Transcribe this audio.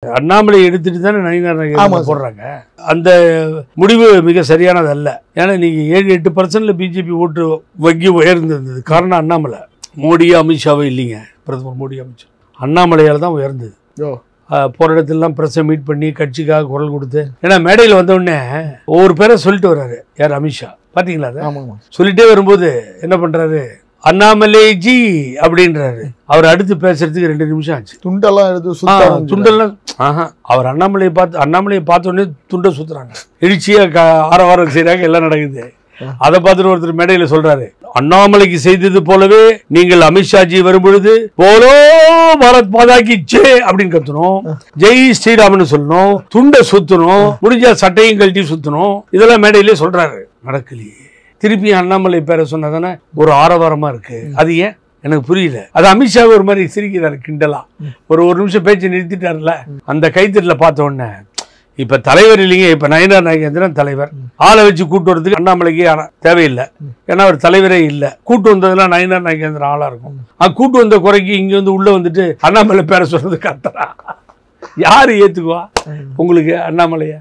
அண்ணாமலை எடுத்துட்டு தானே நயினார் நாகேந்திரன் போடுறாங்க. அந்த முடிவு மிக சரியானது அல்ல. ஏன்னா நீங்க 7-8% பிஜேபி ஓட்டு வங்கி உயர்ந்திருந்தது. காரணம் அண்ணாமலை. மோடி அமித்ஷாவே இல்லைங்க. பிரதமர் மோடி அமித்ஷா அண்ணாமலையால் தான் உயர்ந்தது. போகிற இடத்துலலாம் பிரஸை மீட் பண்ணி கட்சிக்காக குரல் கொடுத்து, ஏன்னா மேடையில் வந்த உடனே ஒவ்வொரு பேரை சொல்லிட்டு வர்றாரு. யார்? அமித்ஷா. பார்த்தீங்களா? சொல்லிட்டே வரும்போது என்ன பண்ணுறாரு? அண்ணாமலை ஜி அப்படின்றாரு. அவர் அடுத்து பேசுறதுக்கு 2 நிமிஷம் ஆச்சு. துண்டெல்லாம் அவர் அண்ணாமலையை பார்த்த உடனே துண்டை சுத்துறாங்க. எழுச்சியா ஆரவாரம் செய்யறாங்க. எல்லாம் நடக்குது. அதை பார்த்துட்டு ஒருத்தர் மேடையில சொல்றாரு, அண்ணாமலைக்கு செய்தது போலவே நீங்கள் அமித்ஷாஜி வரும்பொழுது போலோ பாரத் மாதாக்கு ஜெய் அப்படின்னு கத்தணும், ஜெய் ஸ்ரீராம்னு சொல்லணும், துண்டை சுத்தணும், முடிஞ்சா சட்டையும் கழட்டி சுத்தணும். இதெல்லாம் மேடையிலே சொல்றாரு. நடக்கலையே. திருப்பி அண்ணாமலை பேரை சொன்னதானே ஒரு ஆரவாரமா இருக்கு. அது ஏன் எனக்கு புரியல. அது அமித்ஷா ஒரு மாதிரி சிரிக்கிறாரு கிண்டலா. ஒரு நிமிஷம் பேச்சு நிறுத்திட்டாருல. அந்த கைத்தட்டல பார்த்த உடனே இப்ப தலைவர் இல்லைங்க. இப்ப நயினார் நாகேந்திரன் தலைவர். ஆளை வச்சு கூட்டு வரதுக்கு அண்ணாமலைக்கு தேவையில்லை. ஏன்னா அவர் தலைவரே இல்லை. கூட்டு வந்ததுலாம் நயினார் நாகேந்திரன் ஆளா இருக்கும். கூட்டு வந்த குறைக்கு இங்க வந்து உள்ள வந்துட்டு அண்ணாமலை பேரை சொன்னது கத்துறா. யாரு ஏத்துக்குவா உங்களுக்கு அண்ணாமலைய?